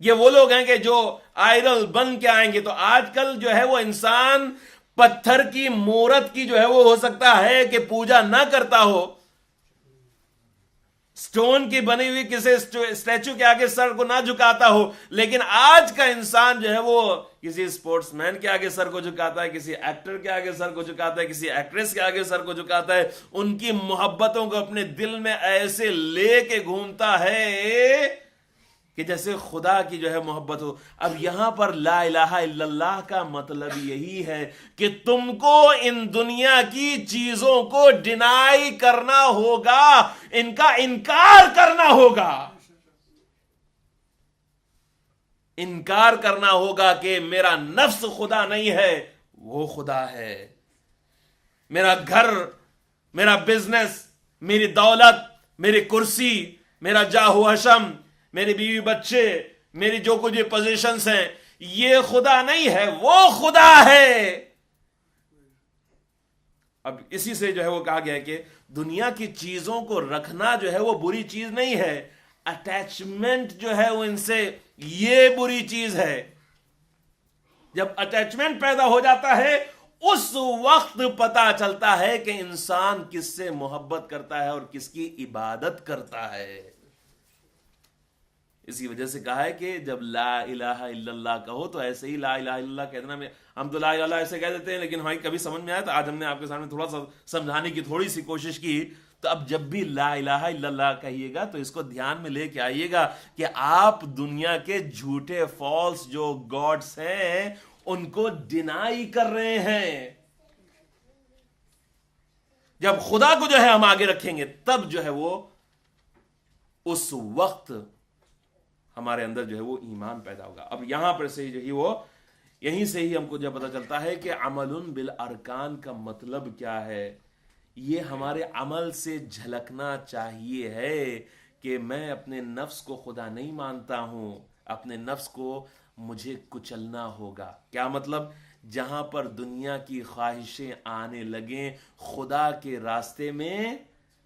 یہ وہ لوگ ہیں کہ جو آئیڈل بن کے آئیں گے. تو آج کل جو ہے وہ انسان پتھر کی مورت کی جو ہے وہ ہو سکتا ہے کہ پوجا نہ کرتا ہو, سٹون کی بنی ہوئی کسی اسٹیچو کے آگے سر کو نہ جھکاتا ہو, لیکن آج کا انسان جو ہے وہ کسی سپورٹس مین کے آگے سر کو جھکاتا ہے, کسی ایکٹر کے آگے سر کو جھکاتا ہے, کسی ایکٹریس کے آگے سر کو جھکاتا ہے, ان کی محبتوں کو اپنے دل میں ایسے لے کے گھومتا ہے کہ جیسے خدا کی جو ہے محبت ہو. اب یہاں پر لا الہ الا اللہ کا مطلب یہی ہے کہ تم کو ان دنیا کی چیزوں کو ڈینائی کرنا ہوگا, ان کا انکار کرنا ہوگا, انکار کرنا ہوگا کہ میرا نفس خدا نہیں ہے, وہ خدا ہے. میرا گھر, میرا بزنس, میری دولت, میری کرسی, میرا جاہ و حشم, میری بیوی بچے, میری جو کچھ پوزیشنز ہیں, یہ خدا نہیں ہے, وہ خدا ہے. اب اسی سے جو ہے وہ کہا گیا ہے کہ دنیا کی چیزوں کو رکھنا جو ہے وہ بری چیز نہیں ہے, اٹیچمنٹ جو ہے وہ ان سے یہ بری چیز ہے. جب اٹیچمنٹ پیدا ہو جاتا ہے اس وقت پتا چلتا ہے کہ انسان کس سے محبت کرتا ہے اور کس کی عبادت کرتا ہے. اسی وجہ سے کہا ہے کہ جب لا الہ الا اللہ کہو تو ایسے ہی لا الہ الا اللہ کہہ دینا. ہم تو لا الہ ایسے کہہ دیتے ہیں, لیکن ہمیں کبھی سمجھ میں آیا تو آج ہم نے آپ کے سامنے تھوڑا سا سمجھانے کی تھوڑی سی کوشش کی. تو اب جب بھی لا الہ الا اللہ کہیے گا تو اس کو دھیان میں لے کے آئیے گا کہ آپ دنیا کے جھوٹے فالس جو گاڈس ہیں ان کو ڈینائی کر رہے ہیں. جب خدا کو جو ہے ہم آگے رکھیں گے تب جو ہے وہ اس وقت ہمارے اندر جو ہے وہ ایمان پیدا ہوگا. اب یہاں پر سے جو ہی وہ یہیں سے ہی ہم کو جو پتہ چلتا ہے کہ عمل بالارکان کا مطلب کیا ہے. یہ ہمارے عمل سے جھلکنا چاہیے ہے کہ میں اپنے نفس کو خدا نہیں مانتا ہوں, اپنے نفس کو مجھے کچلنا ہوگا. کیا مطلب؟ جہاں پر دنیا کی خواہشیں آنے لگیں خدا کے راستے میں,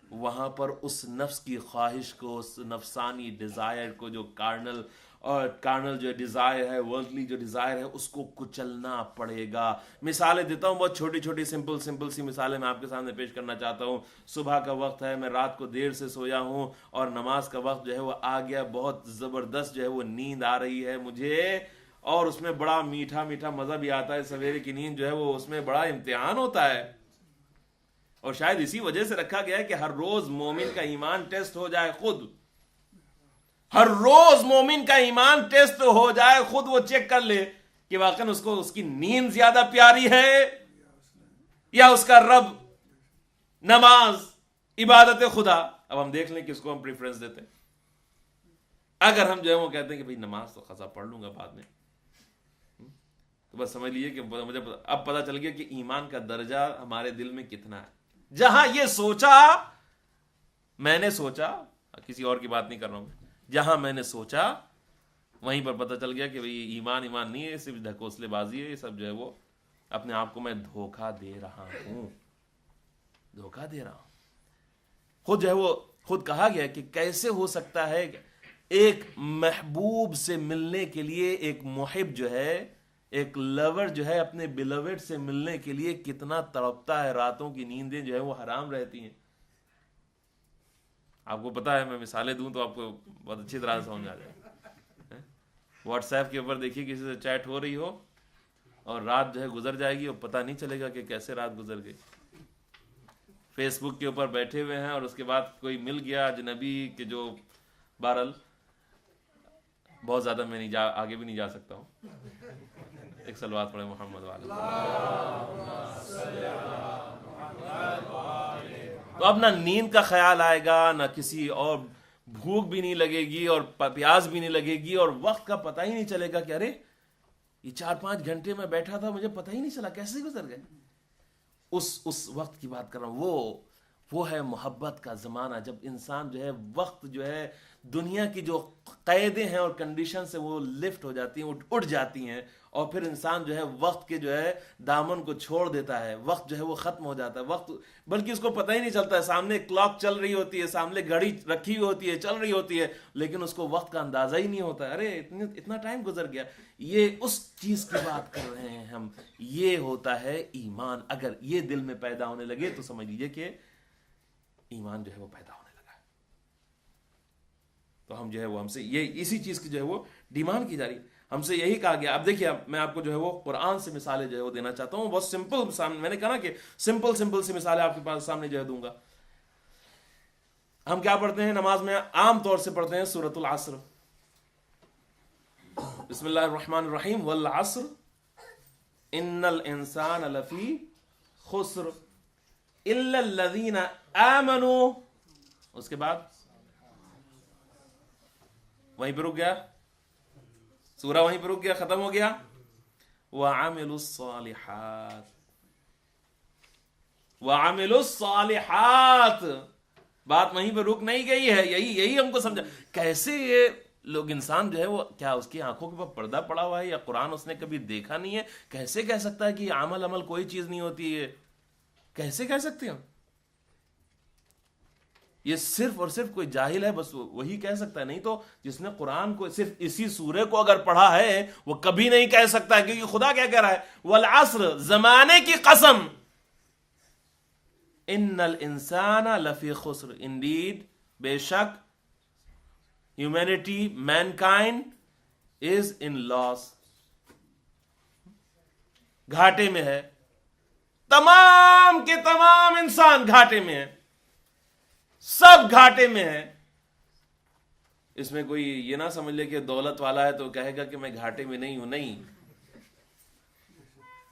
وہاں پر اس نفس کی خواہش کو, اس نفسانی ڈیزائر کو, جو کارنل جو ڈیزائر ہے, ورلڈلی جو ڈیزائر ہے, اس کو کچلنا پڑے گا. مثالیں دیتا ہوں, بہت چھوٹی چھوٹی سمپل سی مثالیں میں آپ کے سامنے پیش کرنا چاہتا ہوں. صبح کا وقت ہے, میں رات کو دیر سے سویا ہوں اور نماز کا وقت جو ہے وہ آ گیا, بہت زبردست جو ہے وہ نیند آ رہی ہے مجھے, اور اس میں بڑا میٹھا میٹھا مزہ بھی آتا ہے. سویرے کی نیند جو ہے وہ اس میں بڑا امتحان ہوتا ہے, اور شاید اسی وجہ سے رکھا گیا ہے کہ ہر روز مومن کا ایمان ٹیسٹ ہو جائے خود. ہر روز مومن کا ایمان ٹیسٹ ہو جائے خود, وہ چیک کر لے کہ واقعا اس کو اس کی نیند زیادہ پیاری ہے یا اس کا رب, نماز, عبادت خدا. اب ہم دیکھ لیں کہ اس کو ہم پریفرنس دیتے ہیں. اگر ہم جو ہے وہ کہتے ہیں کہ بھئی نماز تو خاصا پڑھ لوں گا بعد میں, تو بس سمجھ لیجیے کہ مجھے اب پتا چل گیا کہ ایمان کا درجہ ہمارے دل میں کتنا ہے. جہاں یہ سوچا, میں نے سوچا, کسی اور کی بات نہیں کر رہا ہوں, جہاں میں نے سوچا وہیں پر پتہ چل گیا کہ بھئی ایمان نہیں ہے, صرف ڈھکوسلے بازی ہے, یہ سب جو ہے وہ اپنے آپ کو میں دھوکہ دے رہا ہوں. خود جو ہے وہ خود کہا گیا کہ کیسے ہو سکتا ہے کہ ایک محبوب سے ملنے کے لیے ایک محب جو ہے, ایک لور جو ہے اپنے بیلوڈ سے ملنے کے لیے کتنا تڑپتا ہے, راتوں کی نیندیں جو ہے وہ حرام رہتی ہیں. آپ کو پتا ہے, میں مثالیں دوں تو آپ کو بہت اچھی طرح سے سمجھ آ جائے. واٹس ایپ کے اوپر دیکھیے کسی سے چیٹ ہو رہی ہو اور رات جو ہے گزر جائے گی اور پتہ نہیں چلے گا کہ کیسے رات گزر گئی. فیس بک کے اوپر بیٹھے ہوئے ہیں اور اس کے بعد کوئی مل گیا اجنبی کہ جو بہرحال بہت زیادہ میں نہیں آگے بھی نہیں جا سکتا ہوں. ایک صلوات پڑھیں محمد والے. تو اب نہ نیند کا خیال آئے گا, نہ کسی اور بھوک بھی نہیں لگے گی اور پیاس بھی نہیں لگے گی, اور وقت کا پتہ ہی نہیں چلے گا کہ ارے یہ 4-5 گھنٹے میں بیٹھا تھا, مجھے پتہ ہی نہیں چلا کیسے گزر گئے. اس وقت کی بات کر رہا ہوں, وہ ہے محبت کا زمانہ، جب انسان جو ہے وقت جو ہے دنیا کی جو قیدیں ہیں اور کنڈیشن سے وہ لفٹ ہو جاتی ہیں، اٹھ جاتی ہیں، اور پھر انسان جو ہے وقت کے جو ہے دامن کو چھوڑ دیتا ہے، وقت جو ہے وہ ختم ہو جاتا ہے، وقت بلکہ اس کو پتہ ہی نہیں چلتا ہے، سامنے کلاک چل رہی ہوتی ہے، سامنے گھڑی رکھی ہوئی ہوتی ہے، چل رہی ہوتی ہے، لیکن اس کو وقت کا اندازہ ہی نہیں ہوتا ہے، ارے اتنا ٹائم گزر گیا۔ یہ اس چیز کی بات کر رہے ہیں ہم، یہ ہوتا ہے ایمان۔ اگر یہ دل میں پیدا ہونے لگے تو سمجھ لیجئے کہ ایمان جو ہے وہ پیدا ہونے لگا ہے۔ تو ہم جو ہے وہ ہم سے یہ اسی چیز کی جو ہے وہ ڈیمانڈ کی جا رہی ہے، ہم سے یہی کہا گیا۔ اب دیکھیے، میں آپ کو جو ہے وہ قرآن سے مثالیں جو ہے وہ دینا چاہتا ہوں، بہت سمپل، میں نے کہا نا کہ سمپل سی مثالیں آپ کے پاس سامنے جو ہے دوں گا۔ ہم کیا پڑھتے ہیں نماز میں؟ عام طور سے پڑھتے ہیں سورۃ العصر، بسم اللہ الرحمن الرحیم، والعصر ان الانسان لفی خسر الا الذین آمنوا، اس کے بعد وہیں پہ رک گیا، سورہ وہیں پہ رک گیا، ختم ہو گیا۔ وعملوا الصالحات، وعملوا الصالحات، بات وہیں پہ رک نہیں گئی ہے، یہی ہم کو سمجھا۔ کیسے یہ لوگ، انسان جو ہے وہ کیا اس کی آنکھوں کے اوپر پردہ پڑا ہوا ہے، یا قرآن اس نے کبھی دیکھا نہیں ہے؟ کیسے کہہ سکتا ہے کہ یہ عمل کوئی چیز نہیں ہوتی ہے؟ کیسے کہہ سکتے ہیں؟ یہ صرف اور صرف کوئی جاہل ہے بس وہی کہہ سکتا ہے، نہیں تو جس نے قرآن کو صرف اسی سورے کو اگر پڑھا ہے وہ کبھی نہیں کہہ سکتا ہے، کیونکہ خدا کیا کہہ رہا ہے؟ والعصر، زمانے کی قسم، ان الانسان لفی خسر، انڈیڈ، بے شک ہیومینٹی، مینکائنڈ از ان لاس، گھاٹے میں ہے، تمام کے تمام انسان گھاٹے میں ہیں، سب گھاٹے میں ہیں۔ اس میں کوئی یہ نہ سمجھ لے کہ دولت والا ہے تو کہے گا کہ میں گھاٹے میں نہیں ہوں، نہیں،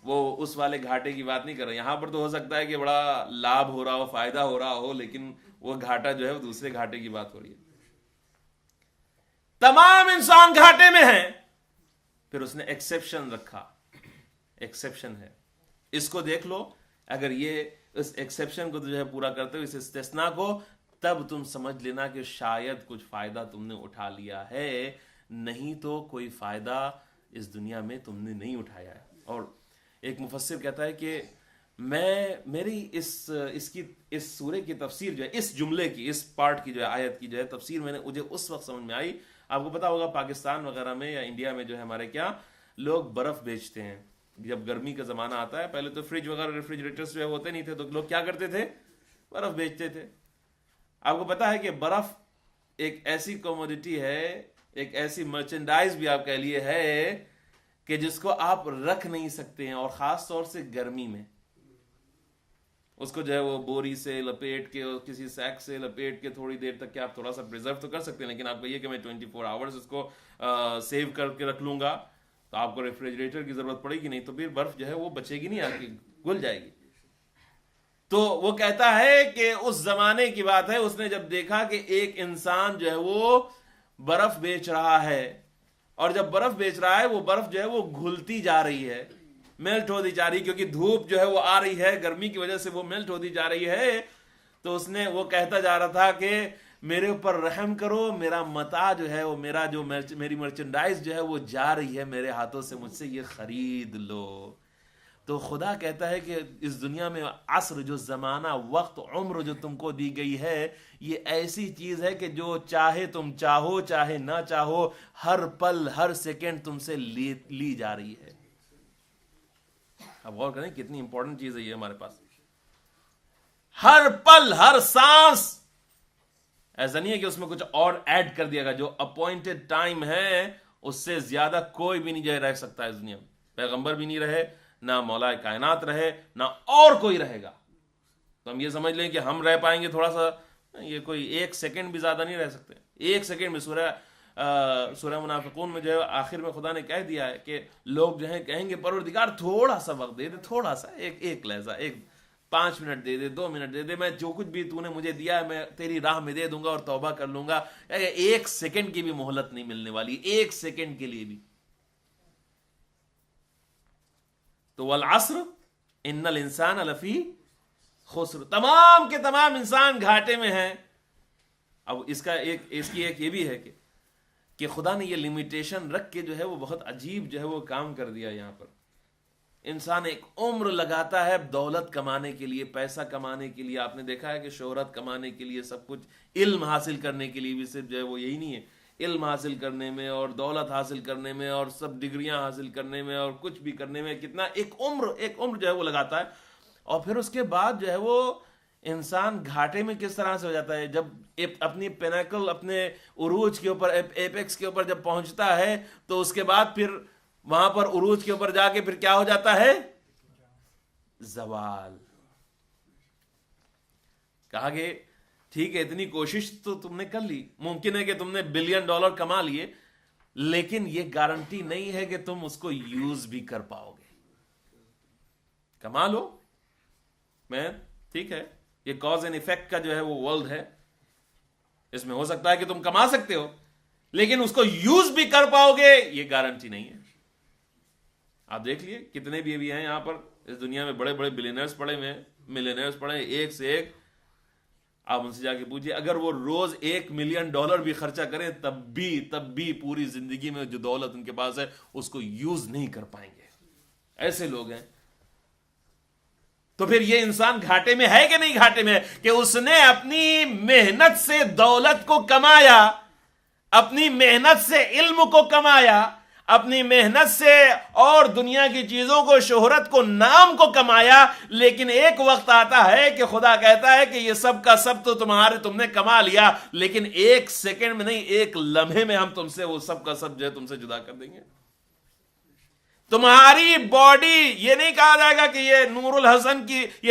وہ اس والے گھاٹے کی بات نہیں کر رہے۔ یہاں پر تو ہو سکتا ہے کہ بڑا لابھ ہو رہا ہو، فائدہ ہو رہا ہو، لیکن وہ گھاٹا جو ہے وہ دوسرے گھاٹے کی بات ہو رہی ہے۔ تمام انسان گھاٹے میں ہیں، پھر اس نے ایکسیپشن رکھا، ایکسیپشن ہے، اس کو دیکھ لو، اگر یہ اس ایکسیپشن کو جو ہے پورا کرتے ہو، اس استثناء کو، تب تم سمجھ لینا کہ شاید کچھ فائدہ تم نے اٹھا لیا ہے، نہیں تو کوئی فائدہ اس دنیا میں تم نے نہیں اٹھایا ہے۔ اور ایک مفسر کہتا ہے کہ میری اس سورے کی تفسیر جو ہے، اس جملے کی، اس پارٹ کی جو ہے، آیت کی جو ہے تفسیر، مجھے اس وقت سمجھ میں آئی۔ آپ کو پتا ہوگا پاکستان وغیرہ میں یا انڈیا میں جو ہے ہمارے کیا لوگ برف بیچتے ہیں، جب گرمی کا زمانہ آتا ہے، پہلے تو فریج وغیرہ ریفریجریٹرز جو ہے ہوتے نہیں تھے، تو لوگ کیا کرتے تھے؟ برف بیچتے تھے۔ آپ کو پتا ہے کہ برف ایک ایسی کوموڈیٹی ہے، ایک ایسی مرچنڈائز بھی آپ کہہ لیے ہے، کہ جس کو آپ رکھ نہیں سکتے ہیں، اور خاص طور سے گرمی میں اس کو جو ہے وہ بوری سے لپیٹ کے اور کسی سیک سے لپیٹ کے تھوڑی دیر تک کہ آپ تھوڑا سا پریزرو تو کر سکتے ہیں، لیکن آپ کہیے کہ میں 24 آورز اس کو سیو کر کے رکھ لوں گا، تو آپ کو ریفریجریٹر کی ضرورت پڑے گی نہیں، تو پھر برف جو ہے وہ بچے گی نہیں، آپ کی گل جائے گی۔ تو وہ کہتا ہے کہ اس زمانے کی بات ہے، اس نے جب دیکھا کہ ایک انسان جو ہے وہ برف بیچ رہا ہے، اور جب برف بیچ رہا ہے وہ برف جو ہے وہ گھلتی جا رہی ہے، میلٹ ہوتی جا رہی ہے، کیونکہ دھوپ جو ہے وہ آ رہی ہے، گرمی کی وجہ سے وہ میلٹ ہوتی جا رہی ہے۔ تو اس نے وہ کہتا جا رہا تھا کہ میرے اوپر رحم کرو، میرا متاع جو ہے وہ میری مرچنڈائز جو ہے وہ جا رہی ہے میرے ہاتھوں سے، مجھ سے یہ خرید لو۔ تو خدا کہتا ہے کہ اس دنیا میں عصر، جو زمانہ، وقت، عمر جو تم کو دی گئی ہے، یہ ایسی چیز ہے کہ جو چاہے تم چاہو چاہے نہ چاہو، ہر پل ہر سیکنڈ تم سے لی جا رہی ہے۔ اب غور کریں کتنی امپورٹنٹ چیز ہے یہ ہمارے پاس، ہر پل ہر سانس، ایسا نہیں ہے کہ اس میں کچھ اور ایڈ کر دیا گا، جو اپوائنٹڈ ٹائم ہے اس سے زیادہ کوئی بھی نہیں رہ سکتا اس دنیا میں، پیغمبر بھی نہیں رہے، نہ مولا کائنات رہے، نہ اور کوئی رہے گا۔ تو ہم یہ سمجھ لیں کہ ہم رہ پائیں گے تھوڑا سا، یہ کوئی 1 سیکنڈ بھی زیادہ نہیں رہ سکتے۔ 1 سیکنڈ میں سورہ منافقون میں جو ہے آخر میں خدا نے کہہ دیا ہے کہ لوگ جو ہیں کہیں گے پروردگار تھوڑا سا وقت دے دے، تھوڑا سا، ایک لحظہ، 5 منٹ دے دے، 2 منٹ دے دے، میں جو کچھ بھی تو نے مجھے دیا ہے میں تیری راہ میں دے دوں گا اور توبہ کر لوں گا۔ 1 سیکنڈ کی بھی مہلت نہیں ملنے والی، 1 سیکنڈ کے لیے بھی۔ تو والعصر ان الانسان لفی خسر، تمام کے تمام انسان گھاٹے میں ہیں. اب اس کی ایک یہ بھی ہے کہ خدا نے یہ لمیٹیشن رکھ کے جو ہے وہ بہت عجیب جو ہے وہ کام کر دیا. یہاں پر انسان ایک عمر لگاتا ہے دولت کمانے کے لیے، پیسہ کمانے کے لیے. آپ نے دیکھا ہے کہ شہرت کمانے کے لیے سب کچھ، علم حاصل کرنے کے لیے بھی صرف جو ہے وہ یہی نہیں ہے، علم حاصل کرنے میں اور دولت حاصل کرنے میں اور سب ڈگریاں حاصل کرنے میں اور کچھ بھی کرنے میں کتنا ایک عمر جو ہے وہ لگاتا ہے. اور پھر اس کے بعد جو ہے وہ انسان گھاٹے میں کس طرح سے ہو جاتا ہے جب اپنی پینیکل، اپنے عروج کے اوپر، ایپیکس کے اوپر جب پہنچتا ہے تو اس کے بعد پھر وہاں پر عروج کے اوپر جا کے پھر کیا ہو جاتا ہے؟ زوال. کہا کہ ٹھیک ہے اتنی کوشش تو تم نے کر لی، ممکن ہے کہ تم نے $1 بلین کما لیے، لیکن یہ گارنٹی نہیں ہے کہ تم اس کو یوز بھی کر پاؤ گے. کما لو میں، ٹھیک ہے، یہ کاز اینڈ ایفیکٹ کا جو ہے وہ ورلڈ ہے، اس میں ہو سکتا ہے کہ تم کما سکتے ہو، لیکن اس کو یوز بھی کر پاؤ گے یہ گارنٹی نہیں ہے. آپ دیکھ لیے کتنے بھی ہیں یہاں پر اس دنیا میں بڑے بڑے بلینئرز پڑے ہوئے ہیں، ملینئرز پڑے ہیں، ایک سے ایک. آپ ان سے جا کے پوچھئے اگر وہ روز $1 ملین بھی خرچہ کریں تب بھی پوری زندگی میں جو دولت ان کے پاس ہے اس کو یوز نہیں کر پائیں گے. ایسے لوگ ہیں. تو پھر یہ انسان گھاٹے میں ہے کہ نہیں گھاٹے میں ہے کہ اس نے اپنی محنت سے دولت کو کمایا، اپنی محنت سے علم کو کمایا، اپنی محنت سے اور دنیا کی چیزوں کو، شہرت کو، نام کو کمایا، لیکن ایک وقت آتا ہے کہ خدا کہتا ہے کہ یہ سب کا سب تو تم نے کما لیا، لیکن 1 سیکنڈ میں نہیں، 1 لمحے میں ہم تم سے وہ سب کا سب جو ہے تم سے جدا کر دیں گے. تمہاری باڈی، یہ نہیں کہا جائے گا کہ یہ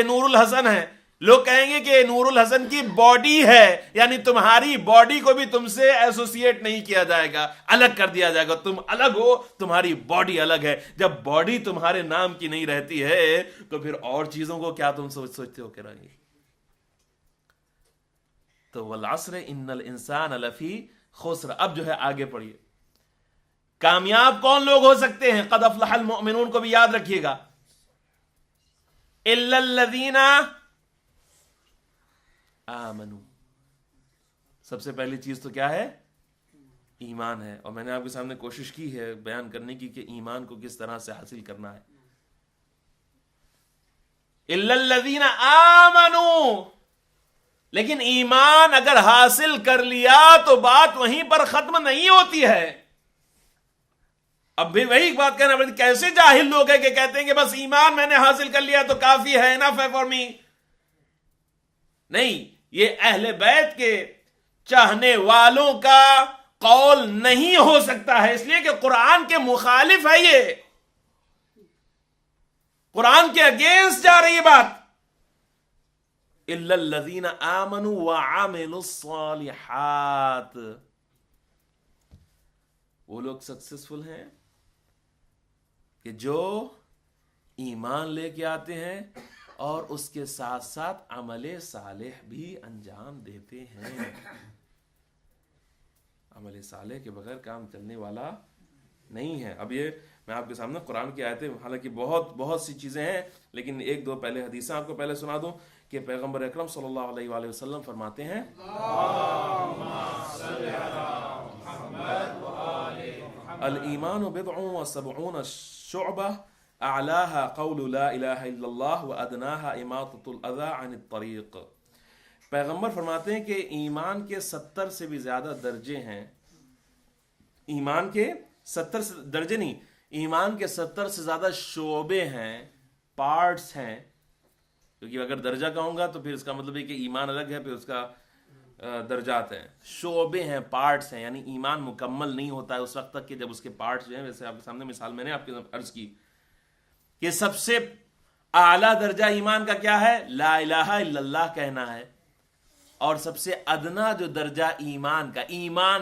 نور الحسن ہے. لوگ کہیں گے کہ یہ نور الحسن کی باڈی ہے، یعنی تمہاری باڈی کو بھی تم سے ایسوسیٹ نہیں کیا جائے گا، الگ کر دیا جائے گا. تم الگ ہو، تمہاری باڈی الگ ہے. جب باڈی تمہارے نام کی نہیں رہتی ہے تو پھر اور چیزوں کو کیا تم سوچتے ہو کہ رہیں گے؟ تو والعصر ان الانسان لفی خسر. اب جو ہے آگے پڑھیے، کامیاب کون لوگ ہو سکتے ہیں؟ قد افلح المؤمنون کو بھی یاد رکھیے گا. الا الذین آمنوا. سب سے پہلی چیز تو کیا ہے؟ ایمان ہے. اور میں نے آپ کے سامنے کوشش کی ہے بیان کرنے کی کہ ایمان کو کس طرح سے حاصل کرنا ہے. الا الذین آمنوا. لیکن ایمان اگر حاصل کر لیا تو بات وہیں پر ختم نہیں ہوتی ہے. اب بھی وہی بات کہنا پڑتی، کیسے جاہل لوگ ہیں کہ کہتے ہیں کہ بس ایمان میں نے حاصل کر لیا تو کافی ہے، انف ہے فار می. نہیں، یہ اہل بیت کے چاہنے والوں کا قول نہیں ہو سکتا ہے، اس لیے کہ قرآن کے مخالف ہے. یہ قرآن کے اگینسٹ جا رہی ہے بات. الا الذین آمنوا وعملوا الصالحات. وہ لوگ سکسیسفل ہیں کہ جو ایمان لے کے آتے ہیں اور اس کے ساتھ ساتھ عمل صالح بھی انجام دیتے ہیں. عمل صالح کے بغیر کام چلنے والا نہیں ہے. اب یہ میں آپ کے سامنے قرآن کی آیتیں، حالانکہ بہت سی چیزیں ہیں، لیکن 1-2 پہلے حدیثیں آپ کو پہلے سنا دوں کہ پیغمبر اکرم صلی اللہ علیہ وآلہ وسلم فرماتے ہیں، الایمان بضع و70 شعبہ اعلاها قول لا الہ الا اللہ وادناها اماطۃ الاذى عن الطریق. پیغمبر فرماتے ہیں کہ ایمان کے 70 سے بھی زیادہ درجے ہیں. ایمان کے 70 درجے نہیں، ایمان کے 70 سے زیادہ شعبے ہیں، پارٹس ہیں. کیونکہ اگر درجہ کہوں گا تو پھر اس کا مطلب ہے کہ ایمان الگ ہے، پھر اس کا درجات ہیں، شعبے ہیں، پارٹس ہیں. یعنی ایمان مکمل نہیں ہوتا ہے اس وقت تک کہ جب اس کے پارٹس جو ہیں، ویسے آپ کے سامنے مثال میں نے آپ کے عرض کی کہ سب سے اعلیٰ درجہ ایمان کا کیا ہے؟ لا الہ الا اللہ کہنا ہے. اور سب سے ادنا جو درجہ ایمان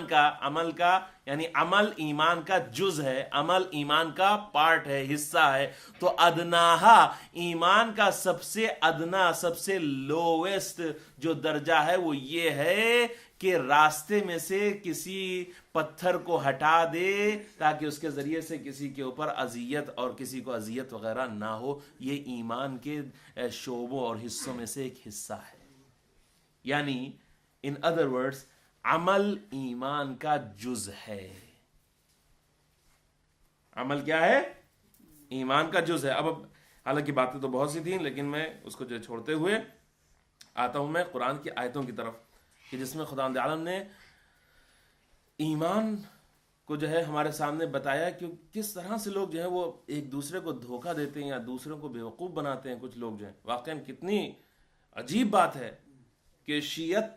کا عمل کا، یعنی عمل ایمان کا جز ہے، عمل ایمان کا پارٹ ہے، حصہ ہے، تو ادناہا ایمان کا سب سے ادنا، سب سے لوویسٹ جو درجہ ہے وہ یہ ہے کہ راستے میں سے کسی پتھر کو ہٹا دے تاکہ اس کے ذریعے سے کسی کے اوپر اذیت اور کسی کو اذیت وغیرہ نہ ہو. یہ ایمان کے شعبوں اور حصوں میں سے ایک حصہ ہے. یعنی ان ادر ورڈز عمل ایمان کا جز ہے. عمل کیا ہے؟ ایمان کا جز ہے. اب حالانکہ باتیں تو بہت سی تھیں، لیکن میں اس کو جو چھوڑتے ہوئے آتا ہوں میں قرآن کی آیتوں کی طرف، کہ جس میں خداوند عالم نے ایمان کو جو ہے ہمارے سامنے بتایا کہ کس طرح سے لوگ جو ہے وہ ایک دوسرے کو دھوکہ دیتے ہیں یا دوسروں کو بیوقوف بناتے ہیں. کچھ لوگ جو ہیں واقعاً کتنی عجیب بات ہے کہ شیعت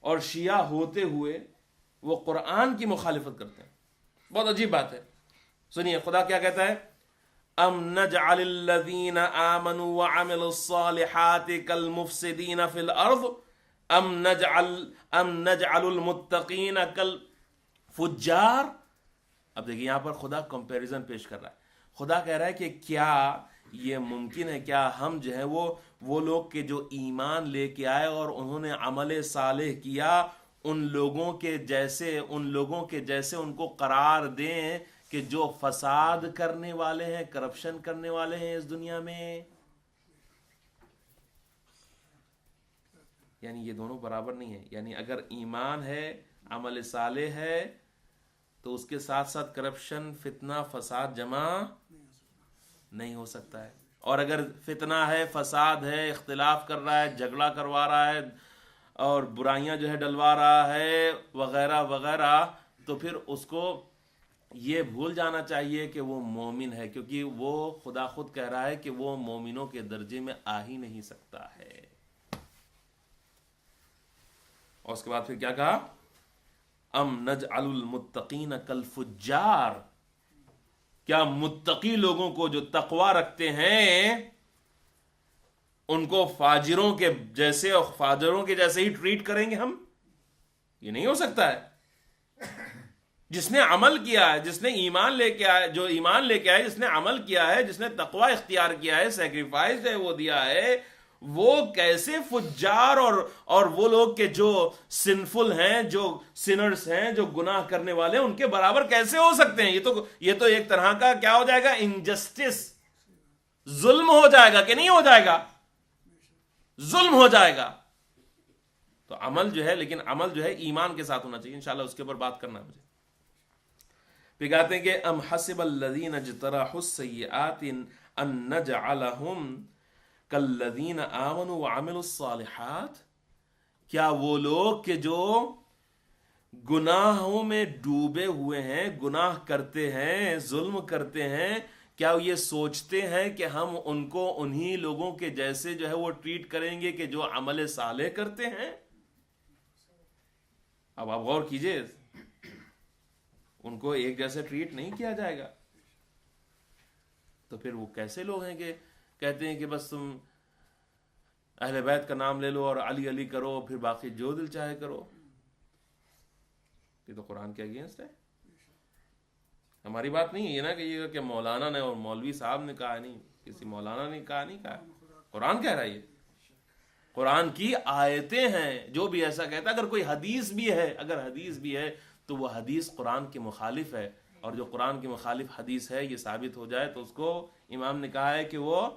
اور شیعہ ہوتے ہوئے وہ قرآن کی مخالفت کرتے ہیں. بہت عجیب بات ہے. سنیے خدا کیا کہتا ہے، ام نجعل الذین آمنوا وعملوا الصالحات کالمفسدین فی الارض ام نجعل المتقین کالفجار. اب دیکھیں یہاں پر خدا کمپیریزن پیش کر رہا ہے. خدا کہہ رہا ہے کہ کیا یہ ممکن ہے، کیا ہم جو ہے وہ لوگ کہ جو ایمان لے کے آئے اور انہوں نے عمل صالح کیا، ان لوگوں کے جیسے ان کو قرار دیں کہ جو فساد کرنے والے ہیں، کرپشن کرنے والے ہیں اس دنیا میں؟ یعنی یہ دونوں برابر نہیں ہیں. یعنی اگر ایمان ہے، عمل صالح ہے، تو اس کے ساتھ ساتھ کرپشن، فتنہ، فساد جمع نہیں ہو سکتا ہے. اور اگر فتنہ ہے، فساد ہے، اختلاف کر رہا ہے، جھگڑا کروا رہا ہے اور برائیاں جو ہے ڈلوا رہا ہے وغیرہ وغیرہ، تو پھر اس کو یہ بھول جانا چاہیے کہ وہ مومن ہے، کیونکہ وہ خدا خود کہہ رہا ہے کہ وہ مومنوں کے درجے میں آ ہی نہیں سکتا ہے. اور اس کے بعد پھر کیا کہا، ام نجعل المتقین کالفجار. کیا متقی لوگوں کو جو تقوی رکھتے ہیں ان کو فاجروں کے جیسے اور فاجروں کے جیسے ہی ٹریٹ کریں گے ہم؟ یہ نہیں ہو سکتا ہے. جس نے عمل کیا ہے، جس نے ایمان لے کے آئے، جو ایمان لے کے آئے، جس نے عمل کیا ہے، جس نے تقوی اختیار کیا ہے، سیکریفائس ہے وہ دیا ہے، وہ کیسے فجار اور وہ لوگ کے جو سنفل ہیں، جو سنرز ہیں، جو گناہ کرنے والے ہیں، ان کے برابر کیسے ہو سکتے ہیں؟ یہ تو ایک طرح کا کیا ہو جائے گا، انجسٹس، ظلم ہو جائے گا کہ نہیں ہو جائے گا؟ ظلم ہو جائے گا. تو عمل جو ہے، لیکن عمل جو ہے ایمان کے ساتھ ہونا چاہیے. انشاءاللہ اس کے اوپر بات کرنا ہے مجھے. پھر کہتے ہیں کہ ام حسب الذین اجترحوا السیئات ان نجعلہم کالذین آمنوا وعملوا الصالحات. کیا وہ لوگ کہ جو گناہوں میں ڈوبے ہوئے ہیں، گناہ کرتے ہیں، ظلم کرتے ہیں، کیا یہ سوچتے ہیں کہ ہم ان کو انہی لوگوں کے جیسے جو ہے وہ ٹریٹ کریں گے کہ جو عمل صالح کرتے ہیں؟ اب آپ غور کیجئے، ان کو ایک جیسے ٹریٹ نہیں کیا جائے گا. تو پھر وہ کیسے لوگ ہیں کہ کہتے ہیں کہ بس تم اہل بیت کا نام لے لو اور علی علی کرو، پھر باقی جو دل چاہے کرو؟ یہ تو قرآن کے اگینسٹ ہے. ہماری بات نہیں ہے یہ نا کہ یہ کہ مولانا نے اور مولوی صاحب نے کہا، نہیں، کسی مولانا نے کہا، نہیں کہا، قرآن کہہ رہا ہے. یہ قرآن کی آیتیں ہیں. جو بھی ایسا کہتا ہے، اگر کوئی حدیث بھی ہے تو وہ حدیث قرآن کے مخالف ہے، اور جو قرآن کے مخالف حدیث ہے یہ ثابت ہو جائے تو اس کو امام نے کہا ہے کہ وہ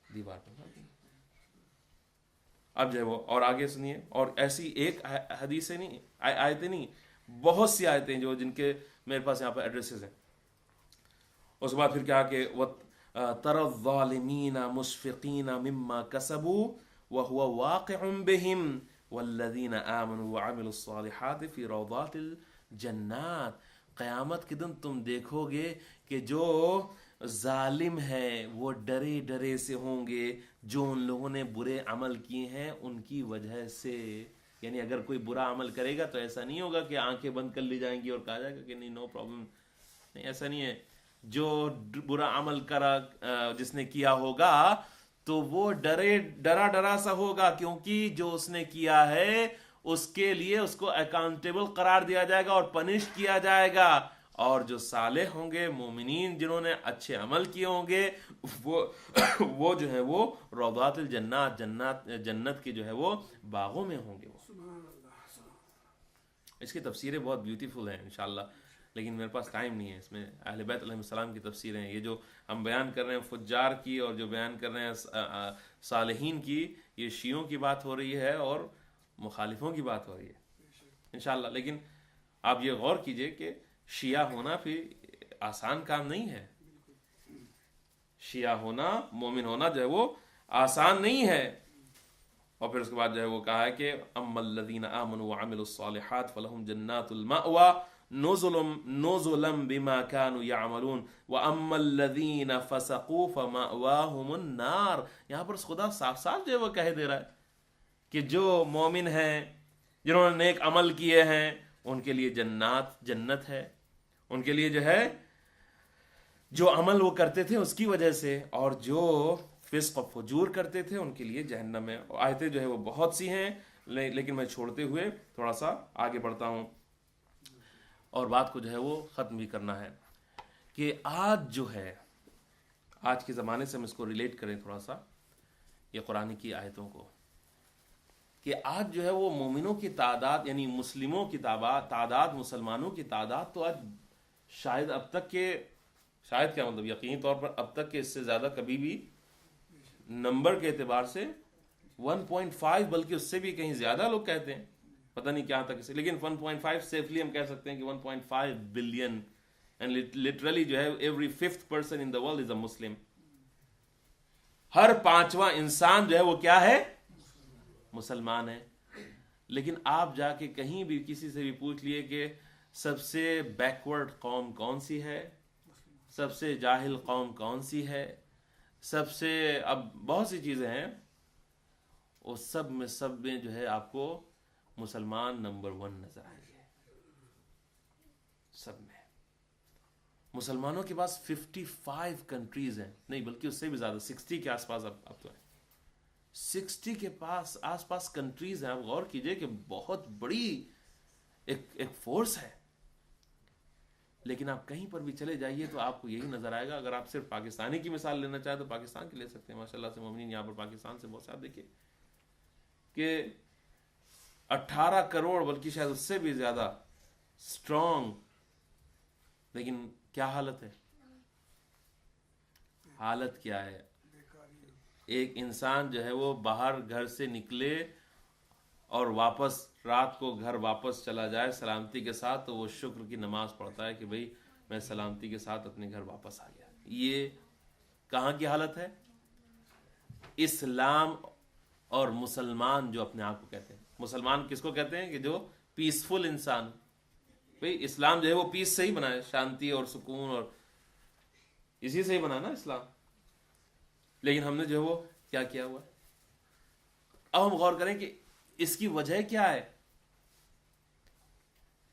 دیوار پر. اب جو ہے وہ اور آگے سنیے، اور ایسی ایک حدیثیں نہیں، آیتیں نہیں، بہت سی آیتیں جو جن کے میرے پاس یہاں پر ایڈریسز ہیں. اس کے بعد پھر کیا کہ تَرَى الظَّالِمِينَ مُشْفِقِينَ مِمَّا كَسَبُوا وَهُوَ وَاقِعٌ بِهِمْ وَالَّذِينَ آمَنُوا وَعَمِلُوا الصَّالِحَاتِ فِي رَوْضَاتِ الْجَنَّاتِ. قیامت کے دن تم دیکھو گے کہ جو ظالم ہیں وہ ڈرے ڈرے سے ہوں گے جو ان لوگوں نے برے عمل کیے ہیں ان کی وجہ سے. یعنی اگر کوئی برا عمل کرے گا تو ایسا نہیں ہوگا کہ آنکھیں بند کر لی جائیں گی اور کہا جائے گا کہ نہیں، نو پرابلم. نہیں، ایسا نہیں ہے. جو برا عمل کرا جس نے کیا ہوگا تو وہ ڈرا سا ہوگا، کیونکہ جو اس نے کیا ہے اس کے لیے اس کو اکاؤنٹیبل قرار دیا جائے گا اور پنش کیا جائے گا. اور جو صالح ہوں گے، مومنین جنہوں نے اچھے عمل کیے ہوں گے، وہ جو ہے وہ روضات الجنات، جنت کے جو ہے وہ باغوں میں ہوں گے. اس کی تفسیریں بہت بیوٹیفل ہیں انشاءاللہ، لیکن میرے پاس ٹائم نہیں ہے. اس میں اہل بیت علیہ السلام کی تفسیریں ہیں. یہ جو ہم بیان کر رہے ہیں فجار کی اور جو بیان کر رہے ہیں صالحین کی، یہ شیعوں کی بات ہو رہی ہے اور مخالفوں کی بات ہو رہی ہے انشاءاللہ. لیکن آپ یہ غور کیجئے کہ شیعہ ہونا پھر آسان کام نہیں ہے. شیعہ ہونا، مومن ہونا جو ہے وہ آسان نہیں ہے. اور پھر اس کے بعد جو ہے وہ کہا ہے کہ اما الذین آمنوا وعملوا الصالحات فلہم جنات المأوى نزلا بما كانوا يعملون واما الذین فسقوا فمأواهم النار. یہاں پر خدا صاف صاف جو ہے وہ کہہ دے رہا ہے کہ جو مومن ہیں، جنہوں نے نیک عمل کیے ہیں، ان کے لیے جنت ہے. ان کے لیے جو ہے جو عمل وہ کرتے تھے اس کی وجہ سے، اور جو فسق و فجور کرتے تھے ان کے لیے جہنم ہے. آیتیں جو ہے وہ بہت سی ہیں، لیکن میں چھوڑتے ہوئے تھوڑا سا آگے بڑھتا ہوں اور بات کو جو ہے وہ ختم بھی کرنا ہے کہ آج جو ہے، آج کے زمانے سے ہم اس کو ریلیٹ کریں تھوڑا سا یہ قرآن کی آیتوں کو، کہ آج جو ہے وہ مومنوں کی تعداد، یعنی مسلموں کی تعداد، مسلمانوں کی تعداد تو آج شاید اب تک کے، شاید کیا مطلب یقینی طور پر اب تک کے اس سے زیادہ کبھی بھی نمبر کے اعتبار سے 1.5 بلکہ اس سے بھی کہیں زیادہ لوگ کہتے ہیں، پتہ نہیں کیا تک اسے، لیکن 1.5 سیفلی ہم کہہ سکتے ہیں کہ 1.5 بلین، اینڈ لٹرلی جو ہے every 5th person in the world is a Muslim. ہر 5واں انسان جو ہے وہ کیا ہے؟ مسلمان ہے. لیکن آپ جا کے کہیں بھی کسی سے بھی پوچھ لیے کہ سب سے بیکورڈ قوم کون سی ہے، سب سے جاہل قوم کون سی ہے، سب سے، اب بہت سی چیزیں ہیں، وہ سب میں جو ہے آپ کو مسلمان نمبر 1 نظر آئیں گے. سب میں مسلمانوں کے پاس 55 کنٹریز ہیں، نہیں بلکہ اس سے بھی زیادہ، 60 کے آس پاس اب تو ہے، 60 کے پاس آس پاس کنٹریز ہیں. آپ غور کیجئے کہ بہت بڑی ایک فورس ہے. لیکن آپ کہیں پر بھی چلے جائیے تو آپ کو یہی نظر آئے گا. اگر آپ صرف پاکستانی کی مثال لینا چاہیں تو پاکستان کی لے سکتے ہیں. ماشاءاللہ سے مومنین یہاں پر پاکستان سے بہت ساتھ دیکھیں کہ 18 کروڑ بلکہ شاید اس سے بھی زیادہ اسٹرانگ، لیکن کیا حالت ہے؟ حالت کیا ہے؟ ایک انسان جو ہے وہ باہر گھر سے نکلے اور واپس رات کو گھر واپس چلا جائے سلامتی کے ساتھ، تو وہ شکر کی نماز پڑھتا ہے کہ بھئی میں سلامتی کے ساتھ اپنے گھر واپس آ گیا. یہ کہاں کی حالت ہے؟ اسلام اور مسلمان جو اپنے آپ کو کہتے ہیں. مسلمان کس کو کہتے ہیں؟ کہ جو پیسفل انسان. بھئی اسلام جو ہے وہ پیس سے ہی بنا ہے، شانتی اور سکون، اور اسی سے ہی بنا نا اسلام. لیکن ہم نے جو ہے وہ کیا کیا ہوا ہے؟ اب ہم غور کریں کہ اس کی وجہ کیا ہے.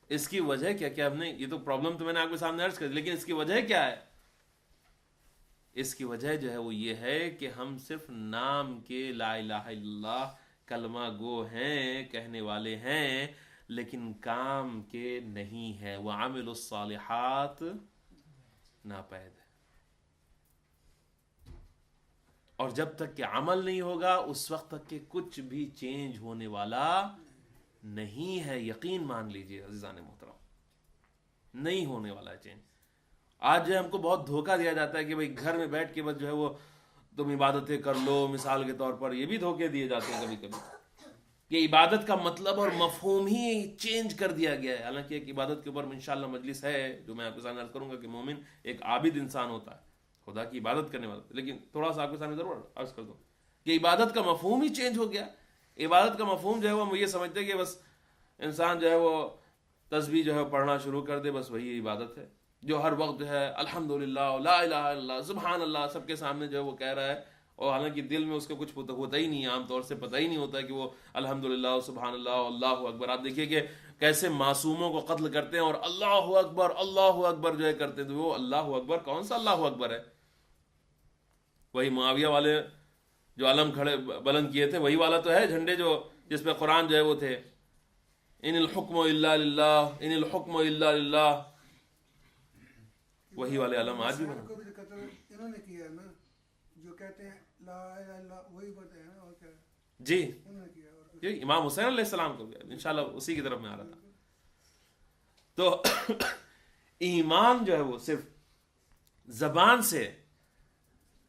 اس کی وجہ کیا ہم نے، یہ تو پرابلم تو میں نے آپ کے سامنے عرض کر دی، لیکن اس کی وجہ کیا ہے؟ اس کی وجہ جو ہے وہ یہ ہے کہ ہم صرف نام کے لا الہ الا اللہ کلمہ گو ہیں، کہنے والے ہیں، لیکن کام کے نہیں ہے. وعملوا الصالحات ناپید ہے. اور جب تک کہ عمل نہیں ہوگا اس وقت تک کہ کچھ بھی چینج ہونے والا نہیں ہے. یقین مان لیجئے عزیزان محترم، نہیں ہونے والا ہے چینج. آج جو ہے ہم کو بہت دھوکہ دیا جاتا ہے کہ بھئی گھر میں بیٹھ کے بس جو ہے وہ تم عبادتیں کر لو. مثال کے طور پر یہ بھی دھوکے دیے جاتے ہیں کبھی کبھی کہ عبادت کا مطلب اور مفہوم ہی چینج کر دیا گیا ہے. حالانکہ ایک عبادت کے اوپر انشاءاللہ مجلس ہے جو میں آپ کے سامنے عرض کروں گا کہ مومن ایک عابد انسان ہوتا ہے، خدا کی عبادت کرنے والا. لیکن تھوڑا سا آپ کے سامنے ضرور عرض کر دوں کہ عبادت کا مفہوم ہی چینج ہو گیا. عبادت کا مفہوم جو ہے وہ یہ سمجھتے کہ بس انسان جو ہے وہ تسبیح جو ہے پڑھنا شروع کر دے، بس وہی عبادت ہے. جو ہر وقت جو ہے الحمدللہ لا الہ الا اللہ سبحان اللہ سب کے سامنے جو ہے وہ کہہ رہا ہے، اور حالانکہ دل میں اس کو کچھ ہوتا ہی نہیں ہے. عام طور سے پتہ ہی نہیں ہوتا ہے کہ وہ الحمدللہ سبحان اللہ اللہ اکبر. آپ دیکھیے کہ کیسے معصوموں کو قتل کرتے ہیں اور اللہ اکبر جو ہے کرتے ہیں. تو وہ اللہ اکبر کون سا اللہ اکبر ہے؟ وہی معاویہ والے جو علم کھڑے بلند کیے تھے وہی والا تو ہے جھنڈے جو جس پہ قرآن جو ہے وہ تھے، ان الحکم الا للہ، ان الحکم الا للہ، وہی والے علم آج بھی بنا۔ کو بھی قتل انہوں نے کیا ہے نا، جو کہتے ہیں لا الہ الا اللہ وہی بولتے ہیں نا، اور کیا جی انہوں نے کیا، اور جی امام حسین علیہ السلام کو بھی انشاءاللہ اسی کی طرف میں آ رہا تھا۔ تو ایمان جو ہے وہ صرف زبان سے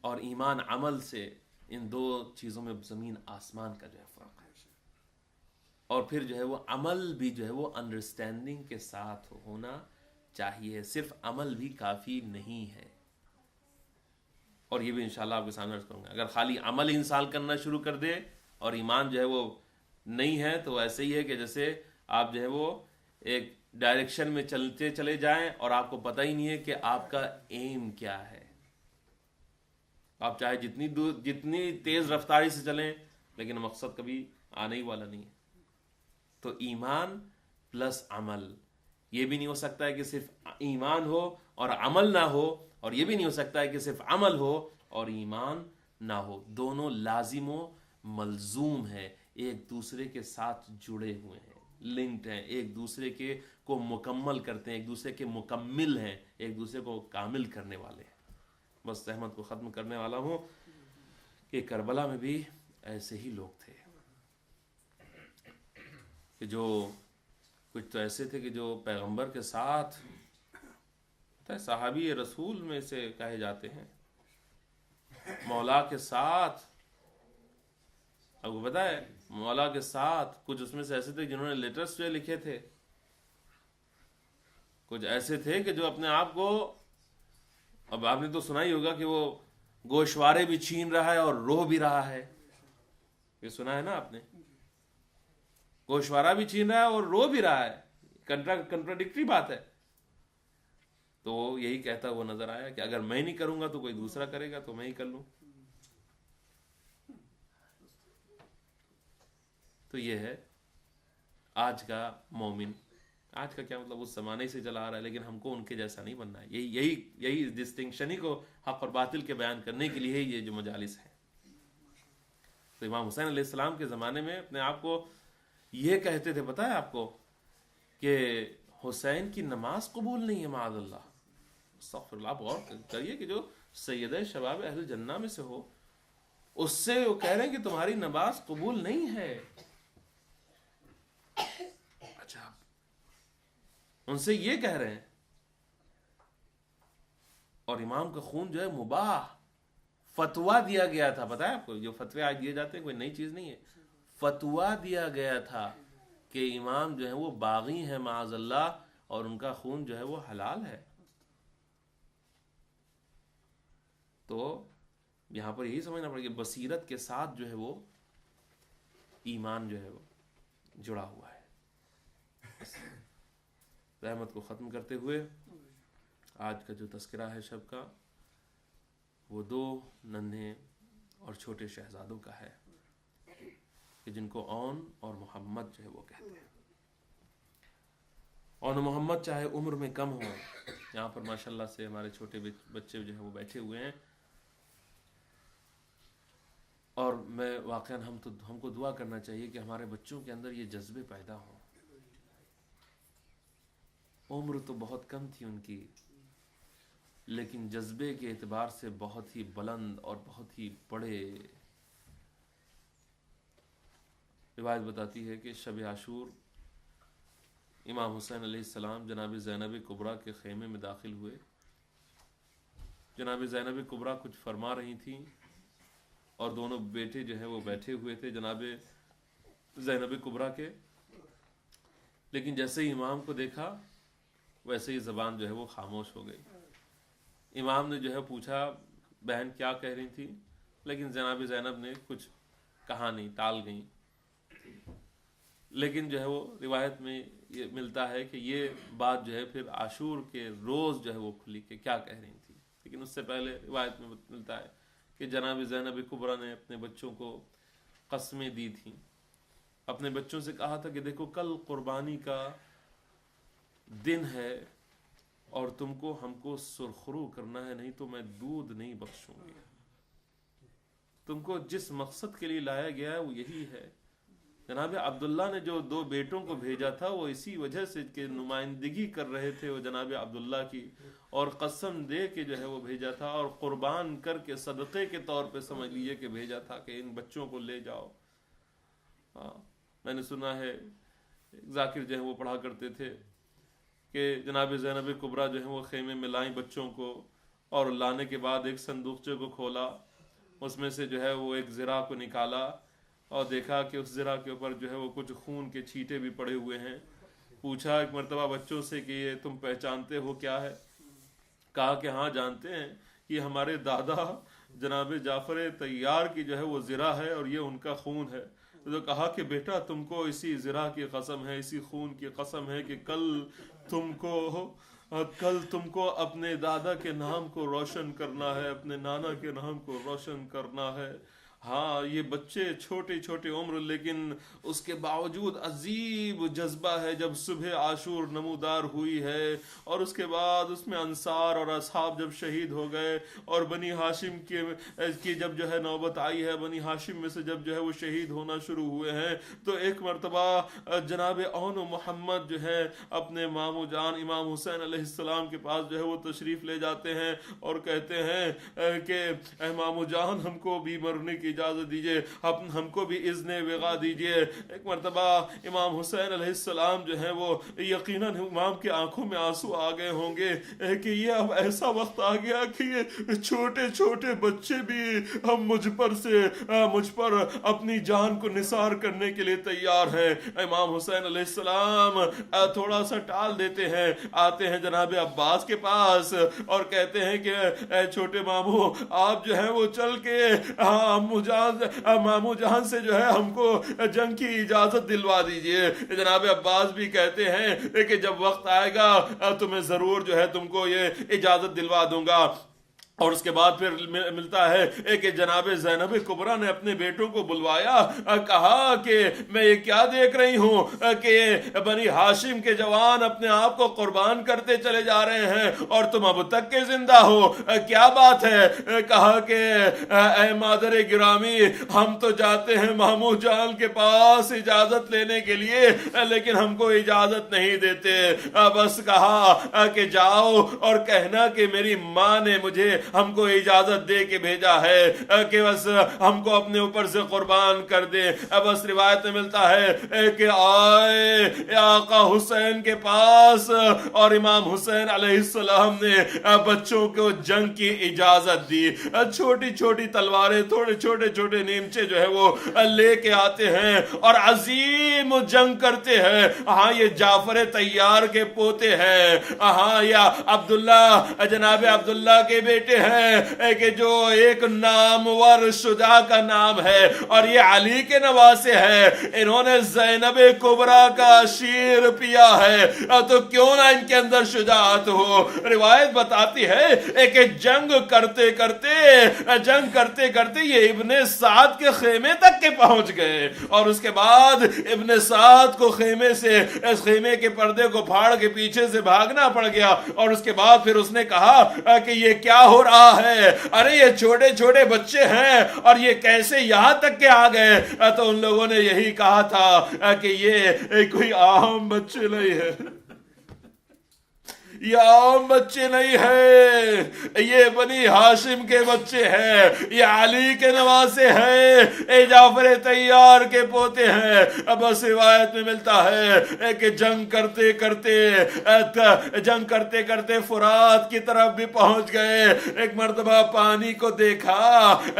اور ایمان عمل سے، ان دو چیزوں میں زمین آسمان کا جو ہے فرق ہے۔ اور پھر جو ہے وہ عمل بھی جو ہے وہ انڈرسٹینڈنگ کے ساتھ ہونا چاہیے، صرف عمل بھی کافی نہیں ہے۔ اور یہ بھی انشاءاللہ آپ کے سامنے عرض کروں گا، اگر خالی عمل انسان کرنا شروع کر دے اور ایمان جو ہے وہ نہیں ہے تو ایسے ہی ہے کہ جیسے آپ جو ہے وہ ایک ڈائریکشن میں چلتے چلے جائیں اور آپ کو پتہ ہی نہیں ہے کہ آپ کا ایم کیا ہے۔ آپ چاہے جتنی دور جتنی تیز رفتاری سے چلیں لیکن مقصد کبھی آنے ہی والا نہیں ہے۔ تو ایمان پلس عمل، یہ بھی نہیں ہو سکتا ہے کہ صرف ایمان ہو اور عمل نہ ہو، اور یہ بھی نہیں ہو سکتا ہے کہ صرف عمل ہو اور ایمان نہ ہو۔ دونوں لازم و ملزوم ہیں، ایک دوسرے کے ساتھ جڑے ہوئے ہیں، لنکڈ ہیں، ایک دوسرے کے کو مکمل کرتے ہیں، ایک دوسرے کے مکمل ہیں، ایک دوسرے کو کامل کرنے والے ہیں۔ بس احمد کو ختم کرنے والا ہوں کہ کربلا میں بھی ایسے ہی لوگ تھے کہ جو کچھ تو ایسے تھے کہ جو پیغمبر کے ساتھ صحابی رسول میں سے کہے جاتے ہیں، مولا کے ساتھ، آپ کو پتا ہے مولا کے ساتھ کچھ اس میں سے ایسے تھے جنہوں نے لیٹرز جو لکھے تھے، کچھ ایسے تھے کہ جو اپنے آپ کو، اب آپ نے تو سنا ہی ہوگا کہ وہ گوشوارے بھی چھین رہا ہے اور رو بھی رہا ہے، یہ سنا ہے نا آپ نے، گوشوارہ بھی چھین رہا ہے اور رو بھی رہا ہے، کنٹراڈکٹری بات ہے۔ تو وہ یہی کہتا وہ نظر آیا کہ اگر میں نہیں کروں گا تو کوئی دوسرا کرے گا، تو میں ہی کر لوں۔ تو یہ ہے آج کا مومن، آج کا کیا مطلب اس زمانے سے چلا آ رہا ہے، لیکن ہم کو ان کے جیسا نہیں بننا ہے۔ یہی ڈسٹنکشن ہی کو حق اور باطل کے بیان کرنے کے لیے یہ جو مجالس ہیں۔ تو امام حسین علیہ السلام کے زمانے میں اپنے آپ کو یہ کہتے تھے، پتہ ہے آپ کو، کہ حسین کی نماز قبول نہیں ہے معاذ اللہ۔ استغفر اللہ، آپ غور کریے کہ جو سید شباب اہل جنہ میں سے ہو، اس سے وہ کہہ رہے ہیں کہ تمہاری نماز قبول نہیں ہے۔ اچھا، ان سے یہ کہہ رہے ہیں، اور امام کا خون جو ہے مباح، فتویٰ دیا گیا تھا، پتہ ہے آپ کو، جو فتوے آج دیے جاتے ہیں کوئی نئی چیز نہیں ہے، فتویٰ دیا گیا تھا کہ امام جو ہے وہ باغی ہیں معاذ اللہ، اور ان کا خون جو ہے وہ حلال ہے۔ تو یہاں پر یہی سمجھنا پڑے گا، بصیرت کے ساتھ جو ہے وہ ایمان جو ہے وہ جڑا ہوا ہے۔ رحمت کو ختم کرتے ہوئے آج کا جو تذکرہ ہے شب کا، وہ دو ننھے اور چھوٹے شہزادوں کا ہے کہ جن کو اون اور محمد جو ہے وہ کہتے ہیں۔ اون محمد چاہے عمر میں کم ہو، یہاں پر ماشاءاللہ سے ہمارے چھوٹے بچے جو ہیں وہ بیٹھے ہوئے ہیں، اور میں واقعاً ہم کو دعا کرنا چاہیے کہ ہمارے بچوں کے اندر یہ جذبے پیدا ہوں۔ عمر تو بہت کم تھی ان کی، لیکن جذبے کے اعتبار سے بہت ہی بلند اور بہت ہی بڑے۔ روایت بتاتی ہے کہ شب عاشور امام حسین علیہ السلام جناب زینب کبریٰ کے خیمے میں داخل ہوئے۔ جناب زینب کبریٰ کچھ فرما رہی تھیں اور دونوں بیٹے جو ہیں وہ بیٹھے ہوئے تھے جناب زینب کبریٰ کے، لیکن جیسے ہی امام کو دیکھا ویسے ہی زبان جو ہے وہ خاموش ہو گئی۔ امام نے جو ہے پوچھا بہن کیا کہہ رہی تھی، لیکن جناب زینب نے کچھ کہا نہیں، ٹال گئیں۔ لیکن جو ہے وہ روایت میں یہ ملتا ہے کہ یہ بات جو ہے پھر عاشور کے روز جو ہے وہ کھلی کہ کیا کہہ رہی تھی، لیکن اس سے پہلے روایت میں ملتا ہے کہ جناب زینب کبریٰ نے اپنے بچوں کو قسمیں دی تھیں، اپنے بچوں سے کہا تھا کہ دیکھو کل قربانی کا دن ہے اور تم کو ہم کو سرخرو کرنا ہے، نہیں تو میں دودھ نہیں بخشوں گی۔ تم کو جس مقصد کے لیے لایا گیا ہے وہ یہی ہے. جناب عبداللہ نے جو 2 بیٹوں کو بھیجا تھا وہ اسی وجہ سے کہ نمائندگی کر رہے تھے وہ جناب عبداللہ کی, اور قسم دے کے جو ہے وہ بھیجا تھا, اور قربان کر کے صدقے کے طور پہ سمجھ لیجیے کہ بھیجا تھا کہ ان بچوں کو لے جاؤ. میں نے سنا ہے ذاکر جو ہے وہ پڑھا کرتے تھے کہ جناب زینب کبریٰ جو ہے وہ خیمے میں لائیں بچوں کو, اور لانے کے بعد ایک صندوقچے کو کھولا, اس میں سے جو ہے وہ ایک زرہ کو نکالا اور دیکھا کہ اس زرہ کے اوپر جو ہے وہ کچھ خون کے چھینٹے بھی پڑے ہوئے ہیں. پوچھا ایک مرتبہ بچوں سے کہ یہ تم پہچانتے ہو کیا ہے؟ کہا کہ ہاں جانتے ہیں, یہ ہمارے دادا جناب جعفر طیار کی جو ہے وہ زرہ ہے اور یہ ان کا خون ہے. تو کہا کہ بیٹا تم کو اسی زرہ کی قسم ہے, اسی خون کی قسم ہے کہ کل تم کو اپنے دادا کے نام کو روشن کرنا ہے, اپنے نانا کے نام کو روشن کرنا ہے. ہاں یہ بچے چھوٹی چھوٹی عمر, لیکن اس کے باوجود عجیب جذبہ ہے. جب صبح عاشور نمودار ہوئی ہے اور اس کے بعد اس میں انصار اور اصحاب جب شہید ہو گئے, اور بنی ہاشم کی جب جو ہے نوبت آئی ہے, بنی ہاشم میں سے جب جو ہے وہ شہید ہونا شروع ہوئے ہیں, تو ایک مرتبہ جناب اون و محمد جو ہے اپنے مامو جان امام حسین علیہ السلام کے پاس جو ہے وہ تشریف لے جاتے ہیں اور کہتے ہیں کہ اے مامو جان ہم کو بھی مرنے کی اجازت دیجئے, ہم کو بھی اذن وغا دیجئے. ایک مرتبہ امام حسین علیہ السلام جو ہیں وہ یقیناً امام کے آنکھوں میں آنسو آ گئے ہوں گے کہ یہ اب ایسا وقت آ گیا کہ یہ چھوٹے چھوٹے بچے بھی ہم مجھ پر اپنی جان کو نثار کرنے کے لیے تیار ہیں. امام حسین علیہ السلام تھوڑا سا ٹال دیتے ہیں, آتے ہیں جناب عباس کے پاس اور کہتے ہیں کہ اے چھوٹے مامو آپ جو ہے وہ چل کے مامو جان سے جو ہے ہم کو جنگ کی اجازت دلوا دیجئے. جناب عباس بھی کہتے ہیں کہ جب وقت آئے گا تمہیں ضرور جو ہے تم کو یہ اجازت دلوا دوں گا. اور اس کے بعد پھر ملتا ہے کہ جناب زینب کبریٰ نے اپنے بیٹوں کو بلوایا, کہا کہ میں یہ کیا دیکھ رہی ہوں کہ بنی ہاشم کے جوان اپنے آپ کو قربان کرتے چلے جا رہے ہیں اور تم اب تک کے زندہ ہو, کیا بات ہے؟ کہا کہ اے مادر گرامی ہم تو جاتے ہیں مامو جان کے پاس اجازت لینے کے لیے, لیکن ہم کو اجازت نہیں دیتے. بس کہا کہ جاؤ اور کہنا کہ میری ماں نے مجھے ہم کو اجازت دے کے بھیجا ہے کہ بس ہم کو اپنے اوپر سے قربان کر دے. بس روایت میں ملتا ہے کہ آئے آقا حسین کے پاس اور امام حسین علیہ السلام نے بچوں کو جنگ کی اجازت دی. چھوٹی چھوٹی تلواریں, تھوڑے چھوٹے چھوٹے نیمچے جو ہے وہ لے کے آتے ہیں اور عظیم جنگ کرتے ہیں. ہاں یہ جعفر طیار کے پوتے ہیں, ہاں یا عبداللہ جناب عبداللہ کے بیٹے ہیں کہ جو ایک نامور شجاع کا نام ہے اور یہ علی کے نواسے ہیں. انہوں نے زینب کبریٰ کا شیر پیا ہے تو کیوں نہ ان کے اندر شجاعت ہو. روایت بتاتی ہے کہ جنگ کرتے کرتے یہ ابن سعد کے خیمے تک کے پہنچ گئے, اور اس کے بعد ابن سعد کو خیمے سے اس خیمے کے پردے کو پھاڑ کے پیچھے سے بھاگنا پڑ گیا. اور اس کے بعد پھر اس نے کہا کہ یہ کیا ہو رہا ہے, ارے یہ چھوٹے چھوٹے بچے ہیں اور یہ کیسے یہاں تک کے آ گئے. تو ان لوگوں نے یہی کہا تھا کہ یہ کوئی عام بچے نہیں ہے, یہ عام بچے نہیں ہیں, یہ بنی ہاشم کے بچے ہیں, یہ علی کے نواسے ہیں, اے جعفر طیار کے پوتے ہیں. بس روایت میں ملتا ہے کہ جنگ کرتے کرتے فرات کی طرف بھی پہنچ گئے. ایک مرتبہ پانی کو دیکھا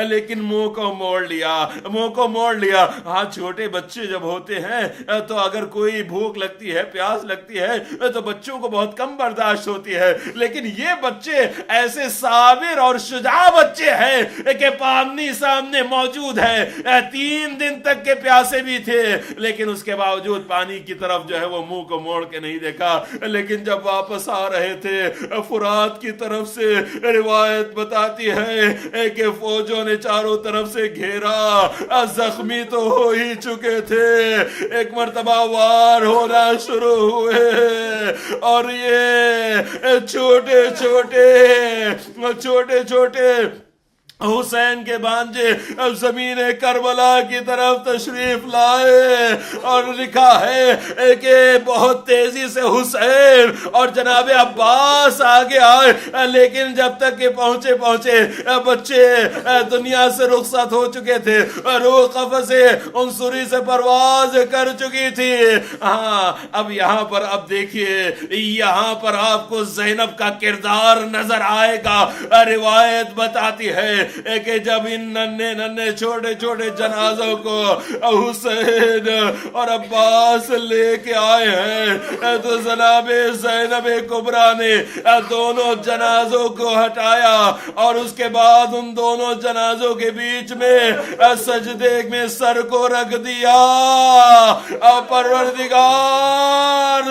لیکن منہ کو موڑ لیا. ہاں چھوٹے بچے جب ہوتے ہیں تو اگر کوئی بھوک لگتی ہے, پیاس لگتی ہے تو بچوں کو بہت کم برداشت ہوتی ہے, لیکن یہ بچے ایسے صابر اور شجاع بچے ہیں کہ پانی سامنے موجود ہے. 3 دن تک کے پیاسے بھی تھے لیکن اس کے باوجود پانی کی طرف جو ہے وہ منہ کو موڑ کے نہیں دیکھا. لیکن جب واپس آ رہے تھے فرات کی طرف سے, روایت بتاتی ہے کہ فوجوں نے چاروں طرف سے گھیرا, زخمی تو ہو ہی چکے تھے, ایک مرتبہ وار ہونا شروع ہوئے اور یہ چھوٹے چھوٹے حسین کے بانجے اب زمین کربلا کی طرف تشریف لائے اور لکھا ہے کہ بہت تیزی سے حسین اور جناب عباس آگے آئے، لیکن جب تک کہ پہنچے بچے دنیا سے رخصت ہو چکے تھے، روح قفس عنصری سے پرواز کر چکی تھی۔ ہاں اب یہاں پر اب دیکھیے، یہاں پر آپ کو زینب کا کردار نظر آئے گا۔ روایت بتاتی ہے کہ جب ان ننھے چھوٹے چھوٹے جنازوں کو حسین اور عباس لے کے آئے ہیں تو جناب زینب کبریٰ نے دونوں جنازوں کو ہٹایا اور اس کے بعد ان دونوں جنازوں کے بیچ میں سجدے میں سر کو رکھ دیا۔ پروردگار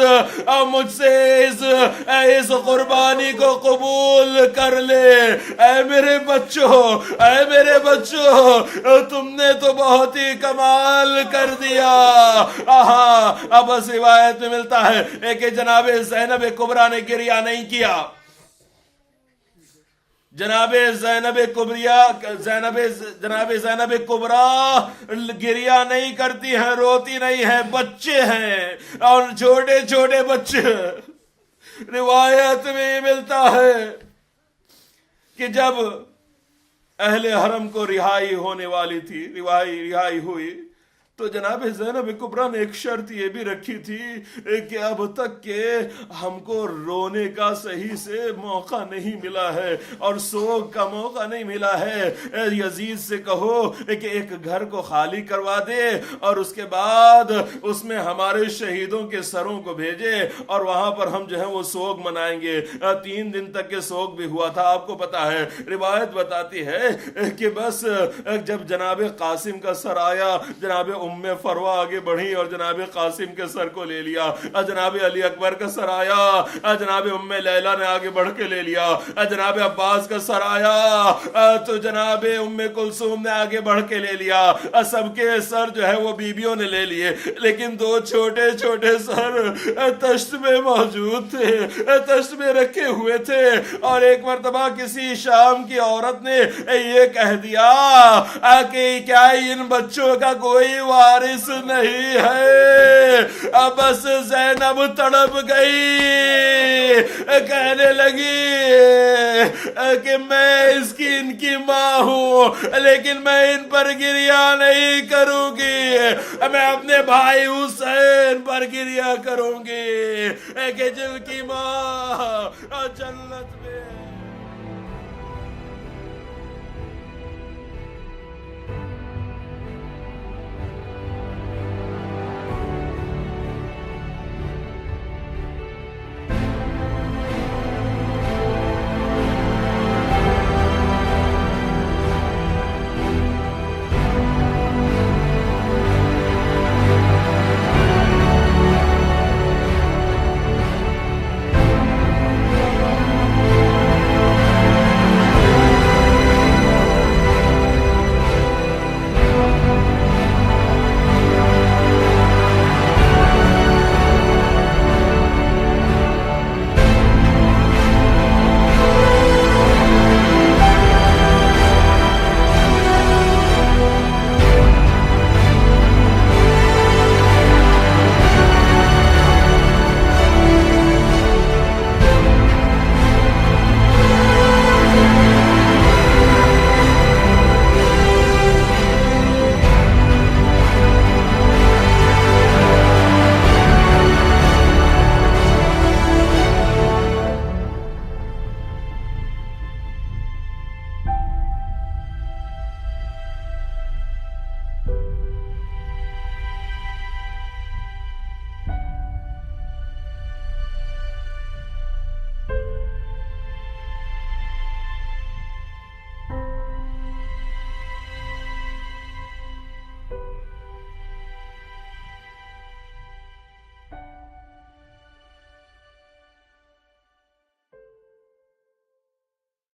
مجھ سے اس قربانی کو قبول کر لے۔ اے میرے بچوں تم نے تو بہت ہی کمال کر دیا۔ اب اس روایت میں ملتا ہے کہ جناب زینب کبریٰ نے گریہ نہیں کیا۔ جناب زینب کبریٰ گریہ نہیں کرتی ہیں، روتی نہیں ہیں، بچے ہیں اور چھوٹے چھوٹے بچے۔ روایت میں ملتا ہے کہ جب اہل حرم کو رہائی ہونے والی تھی، رہائی ہوئی تو جناب زینب کبریٰ نے ایک شرط یہ بھی رکھی تھی کہ اب تک کہ ہم کو رونے کا صحیح سے موقع نہیں ملا ہے اور سوگ کا موقع نہیں ملا ہے، یزید سے کہو کہ ایک گھر کو خالی کروا دے اور اس کے بعد اس میں ہمارے شہیدوں کے سروں کو بھیجے اور وہاں پر ہم جو ہے وہ سوگ منائیں گے۔ 3 دن تک کے سوگ بھی ہوا تھا، آپ کو پتا ہے۔ روایت بتاتی ہے کہ بس جب جناب قاسم کا سر آیا، جناب فروہ آگے بڑھی اور جناب قاسم کے سر کو لے لیا، جناب علی اکبر کا سر آیا، جناب لیلہ نے آگے بڑھ کے لے لیا، جناب عباس کا سر آیا تو جناب کلثوم نے آگے بڑھ کے لے لیا۔ سب کے سر جو ہے وہ بیویوں نے لے لیے، لیکن 2 چھوٹے چھوٹے سر تشت میں موجود تھے، تشت میں رکھے ہوئے تھے۔ اور ایک مرتبہ کسی شام کی عورت نے یہ کہہ دیا کہ کیا ان بچوں کا کوئی وارث نہیں ہے؟ بس زینب تڑپ گئی، کہنے لگی کہ میں ان کی ماں ہوں، لیکن میں ان پر گریہ نہیں کروں گی، میں اپنے بھائی حسین پر گریہ کروں گی کہ جن کی ماں جنت میں